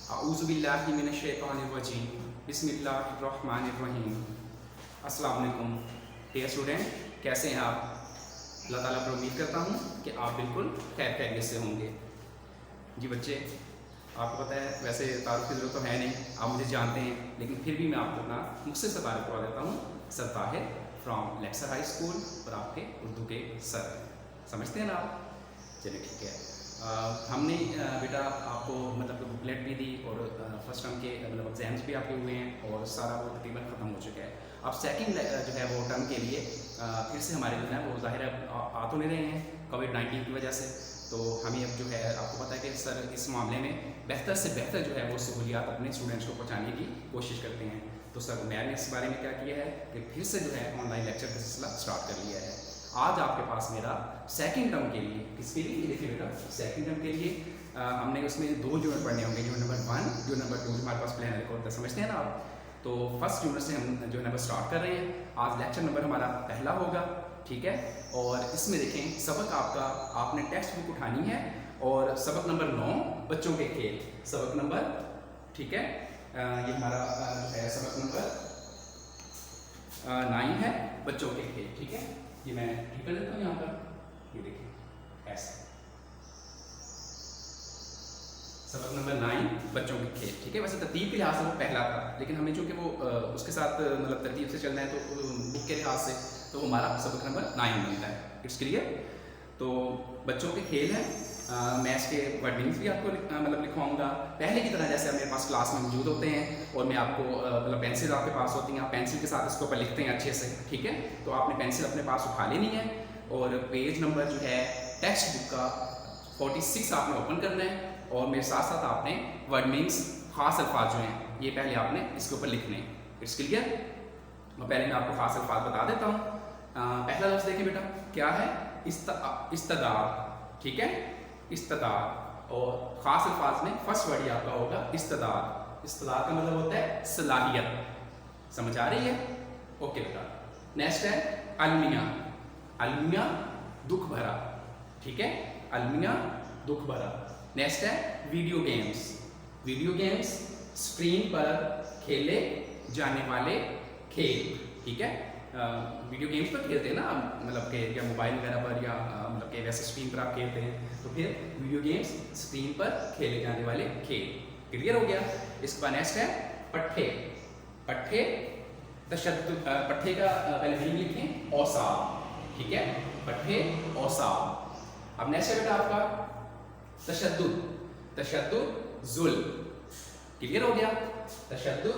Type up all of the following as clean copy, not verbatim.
अऊज़ु बिल्लाहि मिनश्शैतानिर्रजीम बिस्मिल्लाहिर्रहमानिर्रहीम। अस्सलाम वालेकुम डियर स्टूडेंट, कैसे हैं आप? अल्लाह ताला पर उम्मीद करता हूँ कि आप बिल्कुल खैरियत से होंगे। जी बच्चे, आपको पता है वैसे तारुफ की ज़रूरत तो है नहीं, आप मुझे जानते हैं, लेकिन फिर भी मैं आपको अपना मुख्तसर सा तारुफ करवा देता हूँ। Sir Tahir from lecture high school और आपके उर्दू के सर, समझते हैं ना आप? चलिए ठीक है। हमने बेटा आपको मतलब बुकलेट भी दी और फर्स्ट टर्म के मतलब एग्जाम्स भी आपके हुए हैं और सारा वो तकरीबन ख़त्म हो चुका है। अब सेकंड जो है वो टर्म के लिए फिर से हमारे जो है वो ज़ाहिर है आ तो नहीं रहे हैं कोविड-19 की वजह से, तो हमें अब जो है आपको पता है कि सर इस मामले में बेहतर से बेहतर जो है वो सहूलियात अपने स्टूडेंट्स को पहुँचाने की कोशिश करते हैं। तो सर मैंने इस बारे में क्या किया है कि फिर से जो है ऑनलाइन लेक्चर का सिलसिला स्टार्ट कर लिया है। आज आपके पास मेरा सेकंड टर्म के लिए, किसके लिए देखिए बेटा, सेकंड टर्म के लिए हमने उसमें 2 यूनिट पढ़ने होंगे, यूनिट नंबर 1 यूनिट नंबर 2 हमारे पास प्लान रिकॉर्ड है, समझते हैं ना आप? तो फर्स्ट यूनिट से हम जो है ना स्टार्ट कर रहे हैं। आज लेक्चर नंबर हमारा पहला होगा, ठीक है। और इसमें देखें सबक आपका, आपने टेक्स्ट बुक उठानी है और सबक नंबर 9 बच्चों के खेल, सबक नंबर, ठीक है, ये हमारा है सबक नंबर 9 है बच्चों के खेल, ठीक है। ये मैं ठीक कर देता हूँ यहाँ पर, ये देखिए ऐसे सबक नंबर 9 बच्चों के खेल, ठीक है। वैसे तरतीब के लिहाज से वो पहला था, लेकिन हमें चूंकि वो उसके साथ मतलब तरतीब से चलना है तो बुक के लिहाज से तो हमारा सबक नंबर 9 बनता है। It's clear. तो बच्चों के खेल है, मैं इसके वर्डिंग्स भी आपको मतलब लिखवाऊंगा पहले की तरह, जैसे मेरे पास क्लास में मौजूद होते हैं और मैं आपको मतलब पेंसिल आपके पास होती हैं, आप पेंसिल के साथ इसके ऊपर लिखते हैं अच्छे से, ठीक है। तो आपने पेंसिल अपने पास उठा लेनी है और पेज नंबर जो है टेक्स्ट बुक का 46 आपने ओपन करना है और मेरे साथ साथ आपने वर्ड मीन्स खास अल्फाज जो हैं ये पहले आपने इसके ऊपर लिखने हैं। It's clear. और पहले मैं आपको खास अल्फाज बता देता हूँ। पहला लफ्ज़ देखिए बेटा क्या है, इस्तदाद, ठीक है, इस्तदाद। और ख़ास अल्फाज में फर्स्ट वर्ड ही आपका होगा इस्तदाद। इस्तदाद का मतलब होता है सलाहियत, समझ आ रही है? ओके बेटा। नेक्स्ट है अलमिया, अलमिया दुख भरा, ठीक है, अलमिया दुख भरा। नेक्स्ट है video games, video games screen पर खेले जाने वाले खेल, ठीक है। वीडियो गेम्स पर खेलते हैं ना मतलब के या मोबाइल वगैरह पर या मतलब के वैसे स्क्रीन पर आप खेलते हैं, तो फिर वीडियो गेम्स स्क्रीन पर खेले जाने वाले खेल। क्लियर हो गया। इसके बाद नेक्स्ट है पट्ठे, पट्ठे तशद्दुद, पट्ठे का पहले मीनिंग लिखें औसाब, ठीक है, पट्ठे औसाब। अब नेक्स्ट है बेटा आपका तशद्दुद, तशद्दुद जुल्म, क्लियर हो गया, तशद्दुद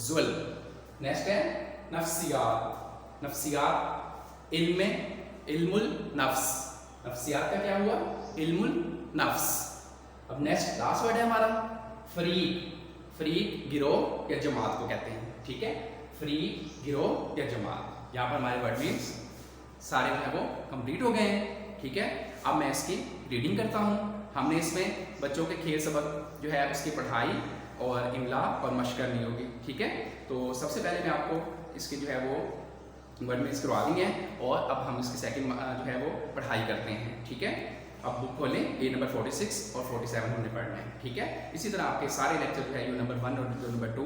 जुल्म। नेक्स्ट है नफ्सियात, नफ्सियात इल्मुल नफ्स, नफ्सियात का क्या हुआ, इल्मुल नफ्स। अब नेक्स्ट लास्ट वर्ड है हमारा फरीक, फरीक गिरोह या जमात को कहते हैं, ठीक है, फरीक गिरोह या जमात। यहाँ पर हमारे वर्ड मीन्स सारे जो है वो कंप्लीट हो गए हैं, ठीक है। अब मैं इसकी रीडिंग करता हूँ। हमने इसमें बच्चों के खेल सबक जो है उसकी पढ़ाई और इमला और मशक करनी होगी, ठीक है। तो सबसे पहले मैं आपको इसकी जो है वो वर्ड मीन्स करवा दी है और अब हम इसकी सेकंड जो है वो पढ़ाई करते हैं, ठीक है। अब बुक खोलें, पेज नंबर 46 और 47 हमने पढ़ना है, ठीक है। इसी तरह आपके सारे लेक्चर जो है यूनिट नंबर 1 और यूनिट नंबर 2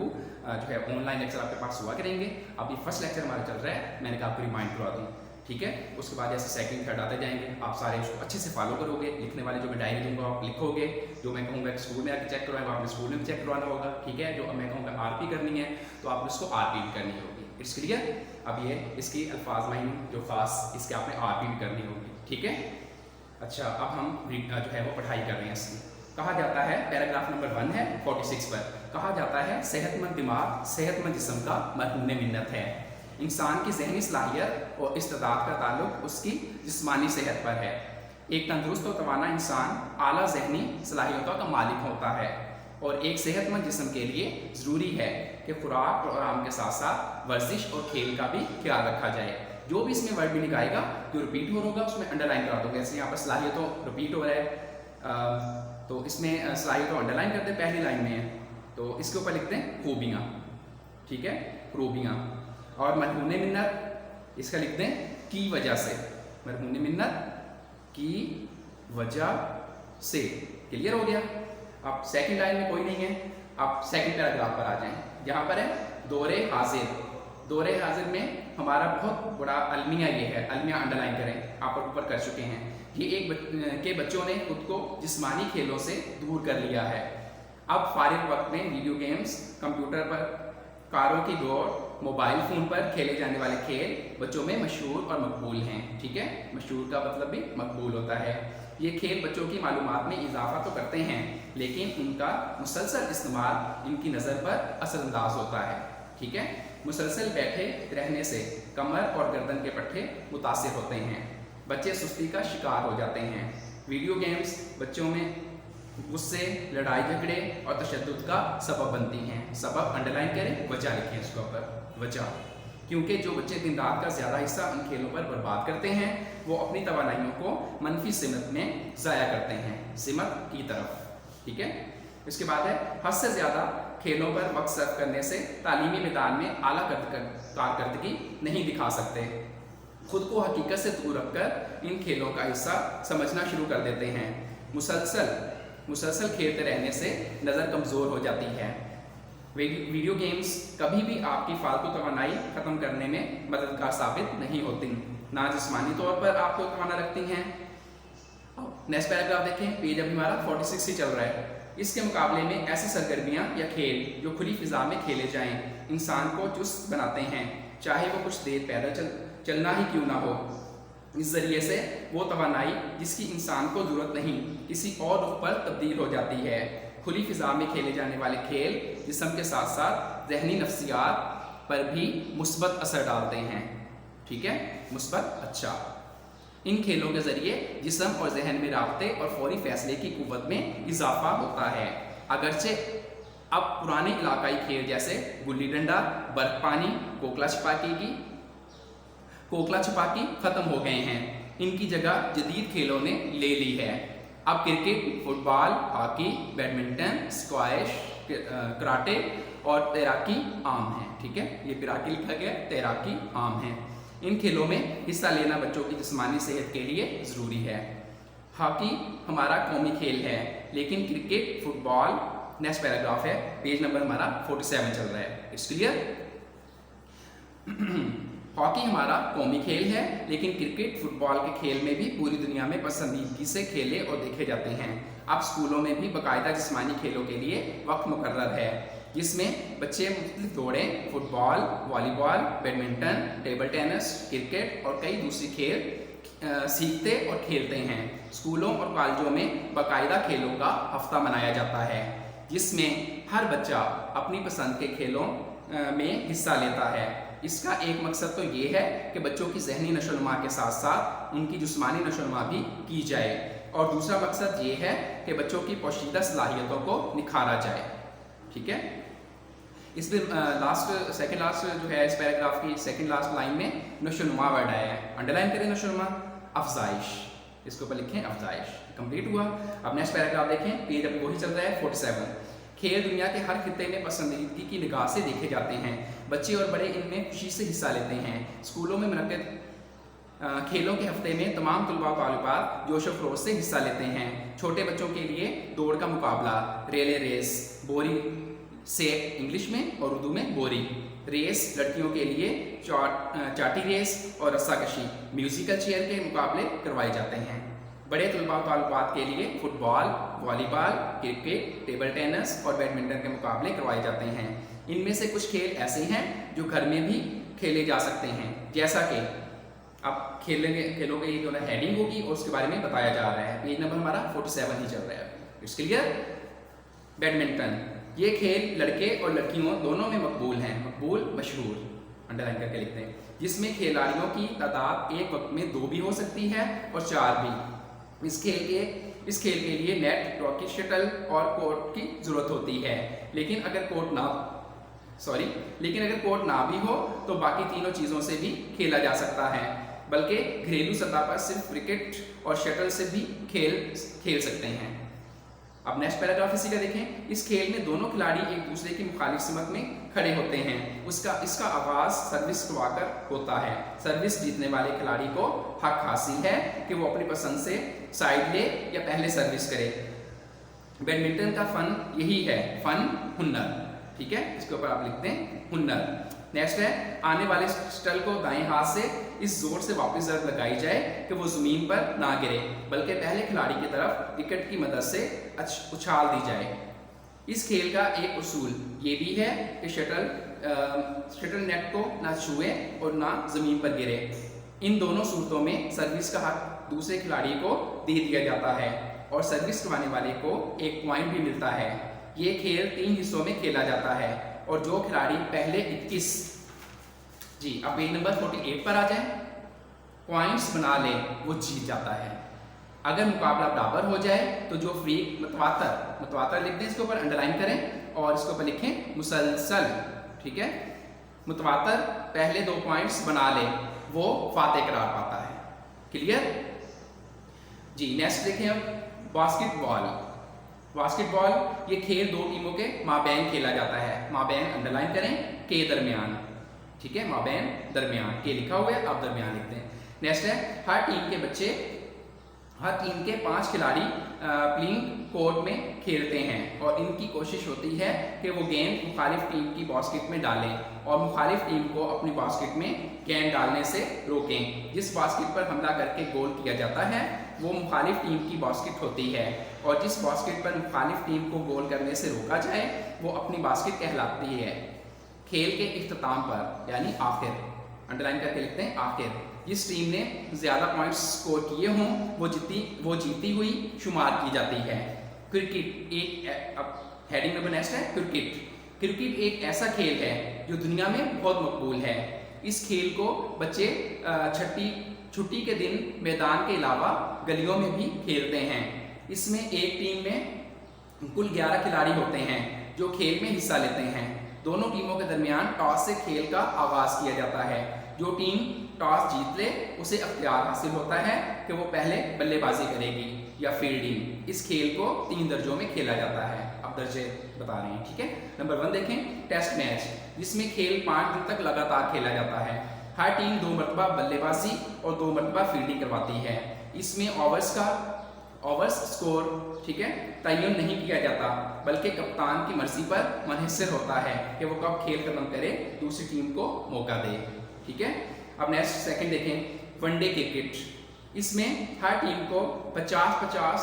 जो है ऑनलाइन लेक्चर आपके पास हुआ करेंगे। अब ये फर्स्ट लेक्चर हमारा चल रहा है, मैंने कहा आपको रिमाइंड करवा दूँ, ठीक है। उसके बाद जैसे सेकंड थर्ड आते जाएंगे, आप सारे उसको अच्छे से फॉलो करोगे। लिखने वाले जो मैं डायरी दूंगा आप लिखोगे, जो मैं कहूँगा स्कूल में आके चेक करवाएंगे आपने स्कूल में भी चेक करवाना होगा, ठीक है। जो मैं कहूँगा आरपी करनी है तो आपने उसको आरपी भी करनी होगी। It's clear. अब ये इसकी अल्फाज माइन जो खास इसके आपने आरपी भी करनी होगी, ठीक है। अच्छा, अब हम जो है वो पढ़ाई कर रहे हैं इसकी। कहा जाता है, पैराग्राफ नंबर 1 है 46 पर, कहा जाता है सेहतमंद दिमाग सेहतमंद जिस्म का मरहून मिन्नत है। इंसान की जहनी सलाहियत और इस्तेदाद का ताल्लुक उसकी जिस्मानी सेहत पर है। एक तंदुरुस्त और तवाना इंसान आला जहनी सलाहियतों का मालिक होता है और एक सेहतमंद जिस्म के लिए ज़रूरी है कि खुराक और आराम के साथ साथ वर्जिश और खेल का भी ख्याल रखा जाए। जो भी इसमें वर्ड भी निकालेगा जो रिपीट हो होगा उसमें अंडरलाइन करा दोगे। जैसे यहाँ पर सलाहियतों रिपीट हो रहा है तो इसमें सलाहियतों अंडरलाइन करते हैं, पहली लाइन में है तो इसके ऊपर लिखते हैं खूबियाँ, ठीक है, खूबियाँ। और मरहून मिन्नत इसका लिखते हैं की वजह से, मरहून मिन्नत की वजह से। क्लियर हो गया। अब सेकंड लाइन में कोई नहीं है, आप सेकंड पैराग्राफ पर आ जाएं। यहाँ पर है दौरे हाजिर। दौरे हाजिर में हमारा बहुत बड़ा अलमिया ये है, अलमिया अंडरलाइन करें, आप ऊपर कर चुके हैं। ये एक के बच्चों ने खुद को जिस्मानी खेलों से दूर कर लिया है। अब फारिग वक्त में वीडियो गेम्स, कंप्यूटर पर, कारों की दौड़, मोबाइल फ़ोन पर खेले जाने वाले खेल बच्चों में मशहूर और मकबूल हैं। ठीक है, मशहूर का मतलब भी मकबूल होता है। ये खेल बच्चों की मालूमात में इजाफा तो करते हैं, लेकिन उनका मुसलसल इस्तेमाल इनकी नज़र पर असरअंदाज होता है। ठीक है, मुसलसल बैठे रहने से कमर और गर्दन के पट्टे मुतासिर होते हैं, बच्चे सुस्ती का शिकार हो जाते हैं। वीडियो गेम्स बच्चों में गुस्से, लड़ाई झगड़े और तशद्दुद का सबब बनती हैं। सबब अंडरलाइन करें, वजह लिखें इसके ऊपर, वजह। क्योंकि जो बच्चे दिन रात का ज़्यादा हिस्सा उन खेलों पर बर्बाद करते हैं, वो अपनी तवानाइयों को मनफी सिमत में ज़ाया करते हैं, सिमत की तरफ। ठीक है, इसके बाद है हद से ज़्यादा खेलों पर वक्त सर्फ करने से तालीमी मैदान में आला कारकर्दगी नहीं दिखा सकते। खुद को हकीकत से दूर रखकर इन खेलों का हिस्सा समझना शुरू कर देते हैं। मुसलसल खेलते रहने से नज़र कमज़ोर हो जाती है। वीडियो गेम्स कभी भी आपकी फालतू तवानाई ख़त्म करने में मददगार साबित नहीं होती, ना जिस्मानी तौर पर आपको तवाना रखती हैं। नेक्स्ट पैराग्राफ देखें, पेज अभी हमारा 46 ही चल रहा है। इसके मुकाबले में ऐसी सरगर्मियाँ या खेल जो खुली फिजा में खेले जाएं इंसान को चुस्त बनाते हैं, चाहे वो कुछ देर पैदल चलना ही क्यों ना हो। इस ज़रिए से वो तवानाई जिसकी इंसान को ज़रूरत नहीं, किसी और रुख पर तब्दील हो जाती है। खुली फिजा में खेले जाने वाले खेल जिस्म के साथ साथ ज़हनी नफ्सियात पर भी मुस्बत असर डालते हैं। ठीक है, मुस्बत। अच्छा, इन खेलों के ज़रिए जिस्म और जहन में राब्ते और फौरी फैसले की कुव्वत में इजाफा होता है। अगरचे अब पुराने इलाकाई खेल जैसे गुल्ली डंडा, बर्फ पानी, कोकला छपाकी ख़त्म हो गए हैं। इनकी जगह जदीद खेलों ने ले ली है। अब cricket, football, hockey, badminton, squash, karate और तैराकी आम है। ठीक है, ये पिराकी लिखा गया, तैराकी आम है। इन खेलों में हिस्सा लेना बच्चों की जिस्मानी सेहत के लिए ज़रूरी है। हॉकी हमारा कौमी खेल है, लेकिन क्रिकेट, फुटबॉल, नेक्स्ट पैराग्राफ है, पेज नंबर हमारा 47 चल रहा है। It's clear. हॉकी हमारा कौमी खेल है, लेकिन क्रिकेट, फुटबॉल के खेल में भी पूरी दुनिया में पसंदीदगी से खेले और देखे जाते हैं। अब स्कूलों में भी बाकायदा जिस्मानी खेलों के लिए वक्त मुकर्रर है, जिसमें बच्चे मुख्तलिफ दौड़ें, football, volleyball, badminton, table tennis, cricket और कई दूसरी खेल सीखते और खेलते हैं। स्कूलों और कॉलेजों में बाकायदा खेलों का हफ्ता मनाया जाता है, जिसमें हर बच्चा अपनी पसंद के खेलों में हिस्सा लेता है। इसका एक मकसद तो ये है कि बच्चों की ज़हनी नशोनुमा के साथ साथ उनकी जिस्मानी नशोनुमा भी की जाए, और दूसरा मकसद ये है कि बच्चों की पोशीदा सलाहियतों को निखारा जाए। ठीक है, इस सेकंड लास्ट जो है इस पैराग्राफ की सेकंड लास्ट लाइन में नशोनुमा वर्ड आया है, अंडरलाइन करें नशोनुमा, अफजाइश, इसके ऊपर लिखें अफजाइश। कंप्लीट हुआ। अब नेक्स्ट पैराग्राफ देखें, पेज अब वही चल रहा है 47। खेल दुनिया के हर खित्ते में पसंदीदगी की निगाह से देखे जाते हैं। बच्चे और बड़े इनमें खुशी से हिस्सा लेते हैं। स्कूलों में मुनक्किद खेलों के हफ्ते में तमाम तलबा तालिबात जोश व खरोश से हिस्सा लेते हैं। छोटे बच्चों के लिए दौड़ का मुकाबला, रेले रेस, बोरी से इंग्लिश में और उर्दू में बोरी रेस, लड़कियों के लिए चाटी रेस और रस्साकशी, म्यूजिकल चेयर के मुकाबले करवाए जाते हैं। बड़े तलबा तालिबात के लिए football, volleyball, cricket, table tennis और बैडमिंटन के मुकाबले करवाए जाते हैं। इनमें से कुछ खेल ऐसे हैं जो घर में भी खेले जा सकते हैं, जैसा कि अब खेलों के जो है हेडिंग होगी और उसके बारे में बताया जा रहा है। पेज नंबर हमारा 47 ही चल रहा है। It's clear. बैडमिंटन, ये खेल लड़के और लड़कियों दोनों में मकबूल हैं। मकबूल, मशहूर, अंडरलाइन करके लिखते हैं, जिसमें खिलाड़ियों की तादाद एक वक्त में 2 भी हो सकती है और 4 भी। इस खेल के लिए नेट, रॉकेट शटल और कोर्ट की ज़रूरत होती है, लेकिन अगर कोर्ट ना भी हो तो बाकी तीनों चीज़ों से भी खेला जा सकता है, बल्कि घरेलू सतह पर सिर्फ क्रिकेट और शटल से भी खेल सकते हैं। अब नेक्स्ट पैराग्राफ इसी का देखें। इस खेल में दोनों खिलाड़ी एक दूसरे की मुखालिफ सिमत में खड़े होते हैं। इसका आगाज सर्विस करवाकर होता है। सर्विस जीतने वाले खिलाड़ी को हक हासिल है कि वो अपनी पसंद से साइड ले या पहले सर्विस करे। बैडमिंटन का फन यही है, फन हुनर, ठीक है, इसके ऊपर आप लिखते हैं हुनर। नेक्स्ट है आने वाले स्टल को दाएं हाथ से इस जोर से वापस जरूर लगाई जाए कि वो जमीन पर ना गिरे, बल्कि पहले खिलाड़ी की तरफ विकेट की मदद से उछाल दी जाए। इस खेल का एक उसूल ये भी है कि शटल नेट को ना छुए और ना जमीन पर गिरे। इन दोनों सूरतों में सर्विस का हक दूसरे खिलाड़ी को दे दिया जाता है और सर्विस करवाने वाले को एक पॉइंट भी मिलता है। ये खेल 3 हिस्सों में खेला जाता है और जो खिलाड़ी पहले 21 जी अब पेज नंबर 48 पर आ जाए पॉइंट्स बना ले वो जीत जाता है। अगर मुकाबला बराबर हो जाए तो जो फ्री मतवातर लिख दें, इसके ऊपर अंडरलाइन करें और इसके ऊपर लिखें मुसलसल, ठीक है, मुतवातर पहले 2 पॉइंट्स बना ले वो फातेह करार पाता है। क्लियर जी। नेक्स्ट देखें अब बास्केटबॉल ये खेल 2 टीमों के माबैन खेला जाता है। माबैन अंडरलाइन करें, के दरमियान, ठीक है, माबैन दरमियान, के लिखा हुआ है, आप दरमियान लिखते हैं। नेक्स्ट है हर टीम के 5 खिलाड़ी प्लेइंग कोर्ट में खेलते हैं और इनकी कोशिश होती है कि वो गेंद मुखालिफ टीम की बास्केट में डालें और मुखालिफ टीम को अपनी बास्केट में गेंद डालने से रोकें। जिस बास्केट पर हमला करके गोल किया जाता है वो मुखालिफ टीम की बास्केट होती है और जिस बास्केट पर मुखालिफ टीम को गोल करने से रोका जाए वो अपनी बास्केट कहलाती है। खेल के इख्तिताम पर यानी आखिर, अंडरलाइन करके लिखते हैं आखिर, जिस टीम ने ज़्यादा पॉइंट्स स्कोर किए हों वो जीती हुई शुमार की जाती है। क्रिकेट एक अब हेडिंग नंबर नेक्स्ट है क्रिकेट एक ऐसा खेल है जो दुनिया में बहुत मकबूल है। इस खेल को बच्चे छुट्टी के दिन मैदान के अलावा गलियों में भी खेलते हैं। इसमें एक टीम में कुल 11 खिलाड़ी होते हैं जो खेल में हिस्सा लेते हैं। दोनों टीमों के दरमियान टॉस से खेल का आगाज किया जाता है। जो टीम टॉस जीत ले उसे अख्तियार हासिल होता है कि वो पहले बल्लेबाजी करेगी या फील्डिंग। इस खेल को 3 दर्जों में खेला जाता है, अब दर्जे बता रहे हैं, ठीक है। नंबर 1 देखें टेस्ट मैच, जिसमें खेल 5 दिन तक लगातार खेला जाता है। हर टीम 2 मरतबा बल्लेबाजी और 2 मरतबा फील्डिंग करवाती है। इसमें ओवर्स स्कोर, ठीक है, तयन नहीं किया जाता बल्कि कप्तान की मर्जी पर मुनहसर होता है कि वो कब खेल खत्म करे, दूसरी टीम को मौका दे, ठीक है। अब नेक्स्ट सेकंड देखें वनडे क्रिकेट, इसमें हर टीम को 50-50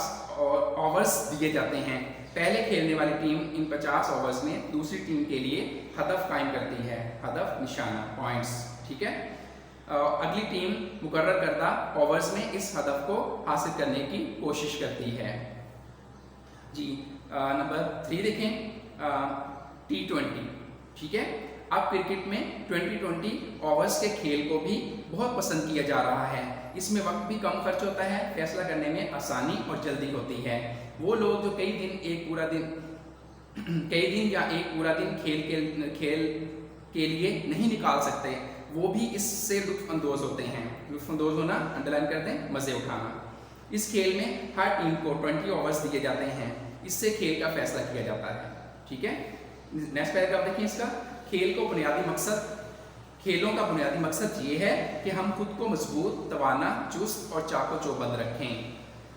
ओवर्स दिए जाते हैं। पहले खेलने वाली टीम इन 50 ओवर्स में दूसरी टीम के लिए हदफ कायम करती है, हदफ निशाना पॉइंट्स, ठीक है। अगली टीम मुकर्रर करदा ओवर्स में इस हदफ को हासिल करने की कोशिश करती है जी। नंबर 3 देखें T20, ठीक है। अब क्रिकेट में 20-20 ओवर्स के खेल को भी बहुत पसंद किया जा रहा है। इसमें वक्त भी कम खर्च होता है, फैसला करने में आसानी और जल्दी होती है। वो लोग जो कई दिन या एक पूरा दिन खेल के लिए नहीं निकाल सकते वो भी इससे लुत्फअंदोज होते हैं। लुत्फअंदोज होना अंडरलाइन करते हैं, मज़े उठाना। इस खेल में हर टीम को 20 ओवर्स दिए जाते हैं। इससे खेल का फैसला किया जाता है, ठीक है। नेक्स्ट पैराग्राफ देखिए इसका। खेलों का बुनियादी मकसद ये है कि हम खुद को मजबूत, तवाना, चुस्त और चाको-चौबंद रखें,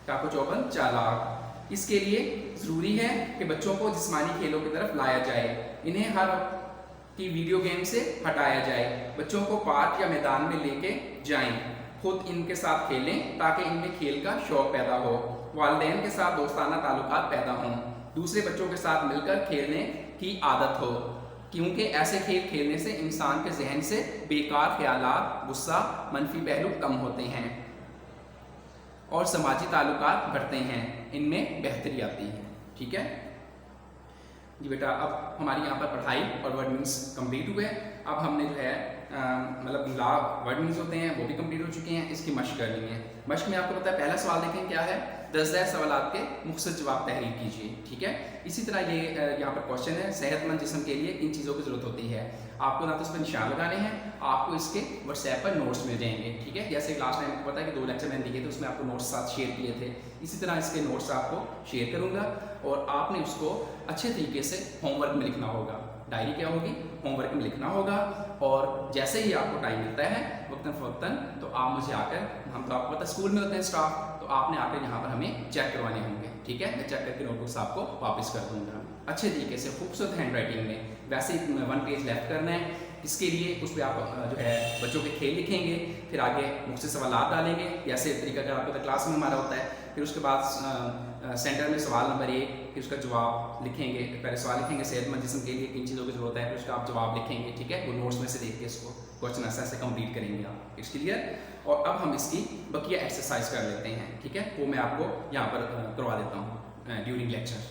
चाको-चौबंद, चालाक। इसके लिए ज़रूरी है कि बच्चों को जिस्मानी खेलों की तरफ लाया जाए। इन्हें हर की वीडियो गेम से हटाया जाए। बच्चों को पार्क या मैदान में लेके जाएं, खुद इनके साथ खेलें ताकि इनमें खेल का शौक पैदा हो। वालिदैन के साथ दोस्ताना ताल्लुकात पैदा हों। दूसरे बच्चों के साथ मिलकर खेलने की आदत हो, क्योंकि ऐसे खेल खेलने से इंसान के जहन से बेकार ख्यालात, गुस्सा, मनफी पहलू कम होते हैं और समाजी ताल्लुकात बढ़ते हैं, इनमें बेहतरी आती है, ठीक है जी बेटा। अब हमारी यहाँ पर पढ़ाई और वर्ड मीन्स कंप्लीट हुए। अब हमने जो है मतलब ला वर्ड मीन्स होते हैं वो भी कंप्लीट हो चुके हैं, इसकी मश्क करनी है। मश्क में आपको पता है पहला सवाल देखें क्या है, 10 सवालात के मुख्तसर जवाब तहरीर कीजिए, ठीक है। इसी तरह ये यहाँ पर क्वेश्चन है, सेहतमंद जिस्म के लिए इन चीज़ों की ज़रूरत होती है। आपको ना तो इस पर निशान लगाने हैं, आपको इसके व्हाट्सएप पर नोट्स मिल जाएंगे, ठीक है। जैसे लास्ट टाइम आपको पता है कि 2 लेक्चर मैंने दिए थे, उसमें आपको नोट्स साथ शेयर किए थे। इसी तरह इसके नोट्स आपको शेयर करूँगा और आपने उसको अच्छे तरीके से होमवर्क में लिखना होगा। डायरी क्या होगी, होमवर्क में लिखना होगा। और जैसे ही आपको टाइम मिलता है वक्तन फ़वक्तन तो आप मुझे आकर, हम तो आपको पता स्कूल में होते हैं स्टाफ, तो आपने आकर यहाँ पर हमें चेक करवाने होंगे। ठीक है। मैं चेक करके नोटबुक्स आपको वापस कर दूंगा अच्छे तरीके से खूबसूरत हैंड राइटिंग में। वैसे ही 1 पेज लेफ्ट करना है, इसके लिए उस पर आप जो है बच्चों के खेल लिखेंगे, फिर आगे मुझसे सवाल डालेंगे, जैसे तरीका अगर आपको क्लास में हमारा होता है। फिर उसके बाद सेंटर में सवाल नंबर 1, फिर उसका जवाब लिखेंगे। पहले सवाल लिखेंगे सेहतमंद जिस्म के लिए किन चीज़ों की जरूरत है, फिर उसका आप जवाब लिखेंगे, ठीक है। वो नोट्स में से देख के इसको क्वेश्चन ऐसे कंप्लीट करेंगे आप। It's clear. और अब हम इसकी बकिया एक्सरसाइज कर लेते हैं, ठीक है। वो मैं आपको यहाँ पर करवा देता हूँ ड्यूरिंग लेक्चर,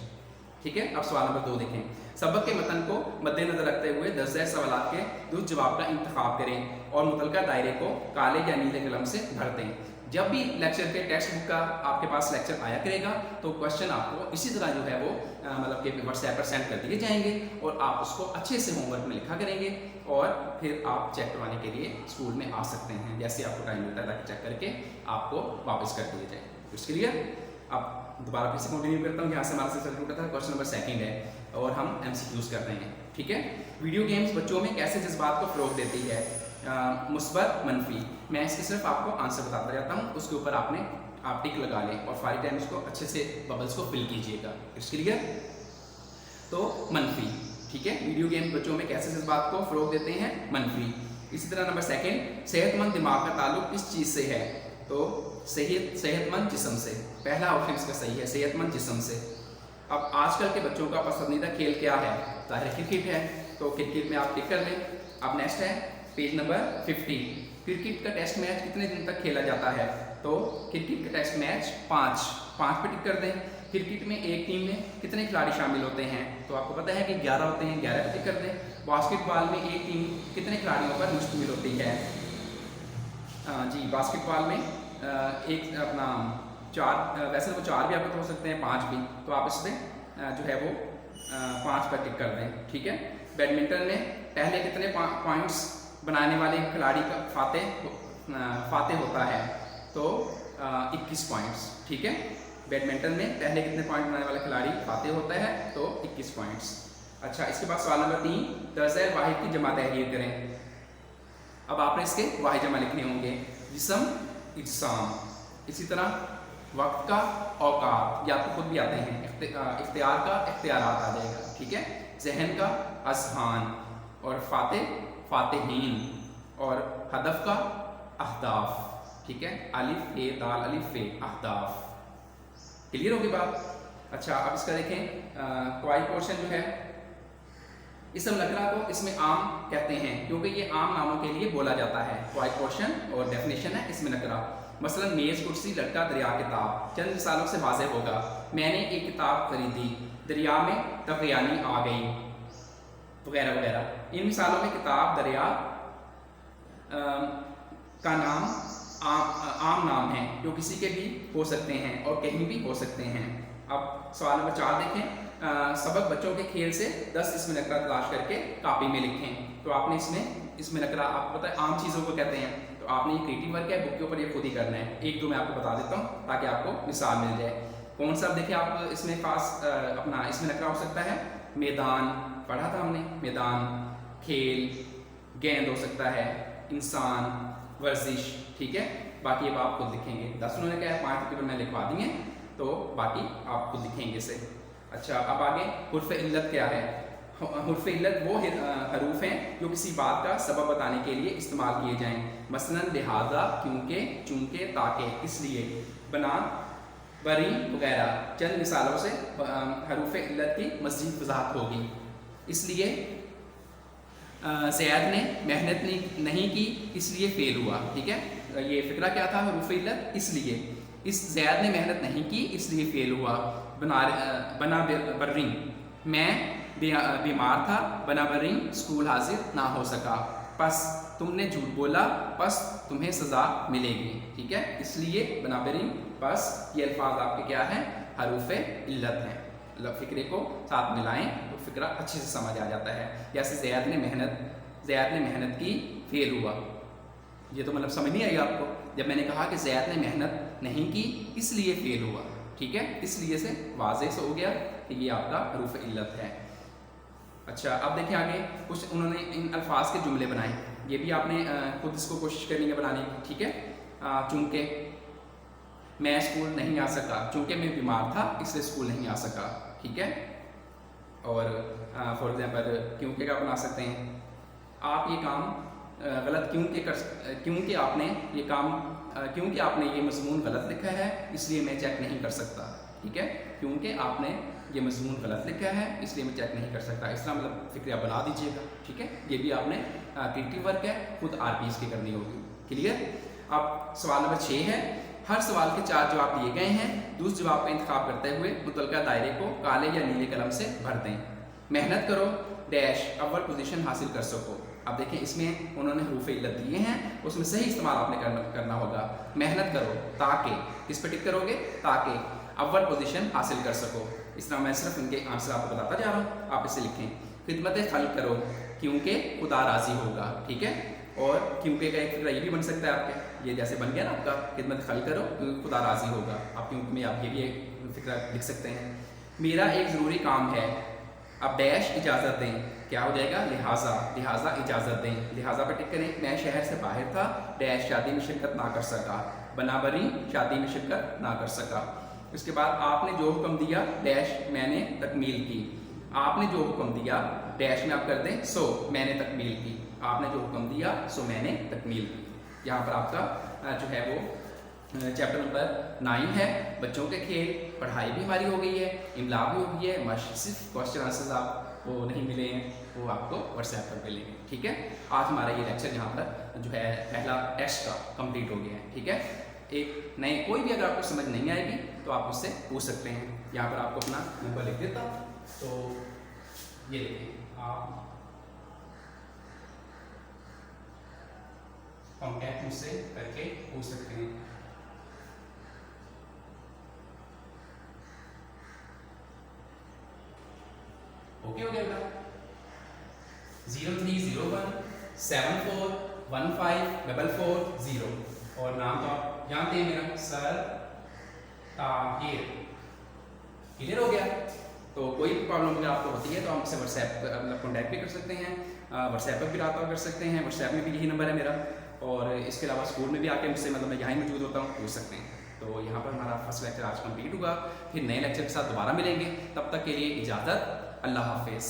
ठीक है। अब सवाल नंबर 2 देखें। सबक के मतन को मद्देनजर रखते हुए 10 सवालात के दुरुस्त जवाब का इंतखाब करें और मुतलका दायरे को काले या नीले कलम से भर दें। जब भी लेक्चर के टेक्स्ट बुक का आपके पास लेक्चर आया करेगा तो क्वेश्चन आपको इसी तरह जो है वो मतलब कि व्हाट्सएप पर सेंड कर दिए जाएंगे और आप उसको अच्छे से होमवर्क में लिखा करेंगे और फिर आप चेक करवाने के लिए स्कूल में आ सकते हैं जैसे आपको टाइम मिलता है, ताकि चेक करके आपको वापस कर दिया जाए। इसके लिए अब दोबारा फिर से कंटिन्यू करता हूँ। यहाँ से हमारा सिलसिला टूटा था। क्वेश्चन नंबर 2 है और हम MCQs कर रहे हैं, ठीक है। वीडियो गेम्स बच्चों में कैसे जज्बात को फ़रोग़ देती है, मुस्बत मनफी। मैं इसके सिर्फ आपको आंसर बताता जाता हूँ, उसके ऊपर आप टिक लगा लें और फारी टाइम उसको अच्छे से बबल्स को फिल कीजिएगा। इसके लिए तो मनफी, ठीक है। वीडियो गेम बच्चों में कैसे जज्बात को फ़रोग़ देते हैं, मनफी। इसी तरह नंबर 2, सेहतमंद दिमाग का ताल्लुक किस चीज़ से है, तो सेहतमंद जिस्म से। पहला ऑप्शन इसका सही है, सेहतमंद जिस्म से। अब आजकल के बच्चों का पसंदीदा खेल क्या है, ज़ाहिर क्रिकेट है, तो क्रिकेट में आप टिक कर लें। अब नेक्स्ट है पेज नंबर 50। क्रिकेट का टेस्ट मैच कितने दिन तक खेला जाता है, तो क्रिकेट का टेस्ट मैच 5 पे टिक कर दें। क्रिकेट में एक टीम में कितने खिलाड़ी शामिल होते हैं, तो आपको पता है कि 11 होते हैं, 11 पे टिक कर दें। बास्केटबॉल में एक टीम कितने खिलाड़ियों पर मुश्तमिल होती है, जी बास्केटबॉल में एक अपना 4, वैसे वो 4 भी आपको हो सकते हैं, 5 भी, तो आप इसमें जो है वो 5 पर टिक कर दें, ठीक है। बैडमिंटन में पहले कितने पॉइंट्स बनाने वाले खिलाड़ी का फातेह होता है, तो 21 पॉइंट्स, ठीक है। बैडमिंटन में पहले कितने पॉइंट बनाने वाला खिलाड़ी फातेह होता है, तो 21 पॉइंट्स। अच्छा, इसके बाद सवाल नंबर 3, दर्ज़ वाहिद की जमा तहरीर करें। अब आपने इसके वाहिद जमा लिखने होंगे, जिस्म, इज्साम। इसी तरह वक्त का औकात, या तो खुद भी आते हैं, इख्तियार का इख्तियारात आ जाएगा, ठीक है। जहन का अज़हान, और फातेहीन, और हदफ का अहदाफ, ठीक है। अलिफ ए दाल अलिफ फे अहदाफ। क्लियर होगी बात। अच्छा, अब इसका देखें क्वाई पोर्शन जो है, इसम नकरा को इसमें आम कहते हैं क्योंकि ये आम नामों के लिए बोला जाता है। क्वाई पोर्शन और डेफिनेशन है इसमें नकरा। मसलन मेज़, कुर्सी, लड़का, दरिया, किताब। चंद मिसालों से वाज़ेह होगा। मैंने एक किताब खरीदी, दरिया में तग़यानी आ गई, वगैरह वगैरह। इन मिसालों में किताब, दरिया का नाम आम नाम है जो किसी के भी हो सकते हैं और कहीं भी हो सकते हैं। अब सवाल नंबर 4 देखें। सबक बच्चों के खेल से 10 इसमें नकरा तलाश करके कापी में लिखें। तो आपने इसमें नकरा, आपको पता है आम चीज़ों को कहते हैं, तो आपने ये क्रिएटिव वर्क है, बुक के ऊपर ये खुद ही करना है। 1-2 मैं आपको बता देता हूँ ताकि आपको मिसाल मिल जाए। कौन सा देखें आप इसमें खास अपना इसमें नकरा हो सकता है, मैदान, पढ़ा था हमने, मैदान, खेल, गेंद हो सकता है, इंसान, वर्जिश, ठीक है। बाकी अब आप खुद लिखेंगे। 10 उन्होंने कहा है, 5 पेपर में लिखवा दिए, तो बाकी आप खुद लिखेंगे इसे। अच्छा, अब आगे हुर्फ़ इल्लत क्या है। हुर्फ़ इल्लत वो हरूफ हैं जो किसी बात का सबब बताने के लिए इस्तेमाल किए जाएं। मसलन लिहाजा, क्योंकि, चूंकि, ताकि, इसलिए, बना, बरी वगैरह। चंद मिसालों से हरूफ इल्लत की मज़ीद वज़ाहत होगी। इसलिए ज़ैद ने मेहनत नहीं की इसलिए फ़ेल हुआ, ठीक है। ये फ़िक्रा क्या था, हरूफ इल्लत, इसलिए। इस ज़ैद ने मेहनत नहीं की इसलिए फ़ेल हुआ। बना बर्रिंग, मैं बीमार था, बना बर्रिंग स्कूल हाजिर ना हो सका। बस तुमने झूठ बोला, बस तुम्हें सज़ा मिलेगी, ठीक है। इसलिए, बना बर्रिंग, बस, ये अल्फाज आपके क्या हैं, हरूफ इल्लत हैं। फ़िक्रे को साथ मिलाएं तो फ़िक्रा अच्छे से समझ आ जाता है। जैसे ज़ैद ने मेहनत की, फ़ेल हुआ। ये तो मतलब समझ नहीं आई आपको, जब मैंने कहा कि ज़ैद ने मेहनत नहीं की इसलिए फ़ेल हुआ, ठीक है। इसलिए से वाज़ेह से हो गया कि ये आपका हरूफ इल्लत है। अच्छा, अब देखें आगे कुछ उन्होंने इन अल्फाज के जुमले बनाए, ये भी आपने खुद इसको कोशिश करनी है बनाने की, ठीक है। चूँकि میں اسکول نہیں آ سکا چونکہ میں بیمار تھا اس لیے اسکول نہیں آ سکا. ٹھیک ہے. اور فار ایگزامپل کیونکہ کا بنا سکتے ہیں آپ یہ کام غلط کیونکہ آپ نے یہ کام کیونکہ آپ نے یہ مضمون غلط لکھا ہے اس لیے میں چیک نہیں کر سکتا. ٹھیک ہے. کیونکہ آپ نے یہ مضمون غلط لکھا ہے اس لیے میں چیک نہیں کر سکتا. اس طرح مطلب فکر آپ بنا دیجیے گا. ٹھیک ہے. یہ بھی آپ نے کریٹو ورک ہے خود RPs کی کرنی ہوگی. کلیئر. اب سوال نمبر 6 ہے. ہر سوال کے 4 جواب دیے گئے ہیں. درست جواب کا انتخاب کرتے ہوئے متعلقہ دائرے کو کالے یا نیلے قلم سے بھر دیں. محنت کرو ڈیش اول پوزیشن حاصل کر سکو. اب دیکھیں اس میں انہوں نے حروف علت دیے ہیں اس میں صحیح استعمال آپ نے کرنا ہوگا. محنت کرو تاکہ کس پہ ٹک کرو گے تاکہ اول پوزیشن حاصل کر سکو. اس طرح میں صرف ان کے آنسر آپ کو بتاتا جا رہا ہوں آپ اسے لکھیں. خدمت خلق کرو کیونکہ خدا راضی ہوگا. ٹھیک ہے. اور کیونکہ کا ایک فکرہ یہ بھی بن سکتا ہے آپ کے یہ جیسے بن گیا نا آپ کا خدمت خلق کرو کیونکہ خدا راضی ہوگا. آپ کیونکہ میں آپ یہ بھی ایک فکرہ لکھ سکتے ہیں. میرا ایک ضروری کام ہے اب ڈیش اجازت دیں. کیا ہو جائے گا لہٰذا اجازت دیں. لہٰذا پہ ٹک کریں. میں شہر سے باہر تھا ڈیش شادی میں شرکت نہ کر سکا. بنابری شادی میں شرکت نہ کر سکا. اس کے بعد آپ نے جو حکم دیا ڈیش میں نے تکمیل کی. آپ نے جو حکم دیا ڈیش میں آپ کر دیں سو میں نے تکمیل کی. آپ نے جو حکم دیا سو میں نے تکمیل کی. یہاں پر آپ کا جو ہے وہ چیپٹر نمبر 9 ہے. بچوں کے کھیل پڑھائی بھی ہماری ہو گئی ہے املا بھی ہو گئی ہے. مشق صرف کوشچن آنسرز آپ کو نہیں ملے ہیں وہ آپ کو واٹس ایپ پر ملیں گے. ٹھیک ہے. آج ہمارا یہ لیکچر یہاں پر جو ہے پہلا ٹیسٹ کا کمپلیٹ ہو گیا ہے. ٹھیک ہے. ایک نئے کوئی بھی اگر آپ کو سمجھ نہیں آئے گی تو آپ اس سے پوچھ سکتے ہیں. یہاں پر آپ کو اپنا نمبر لکھ دیتا ہوں تو یہ لکھیں آپ کانٹیکٹ مجھ سے کر کے پوچھ سکتے ہیں. اوکے ہو گیا بیٹا. 030174154440 اور نام تو آپ جانتے ہیں میرا سر طاہر. کلیئر ہو گیا. تو کوئی بھی پرابلم اگر آپ کو ہوتی ہے تو ہم سے واٹس ایپ پر کانٹیکٹ بھی کر سکتے ہیں. واٹس ایپ پر بھی رابطہ کر سکتے ہیں. واٹس ایپ میں بھی یہی نمبر ہے میرا. اور اس کے علاوہ اسکول میں بھی آ کے مجھ سے مطلب میں یہاں ہی موجود ہوتا ہوں پوچھ سکتے ہیں. تو یہاں پر ہمارا فرسٹ لیکچر آج کمپلیٹ ہوا. پھر نئے لیکچر کے ساتھ دوبارہ ملیں گے. تب تک کے لیے اجازت. اللہ حافظ.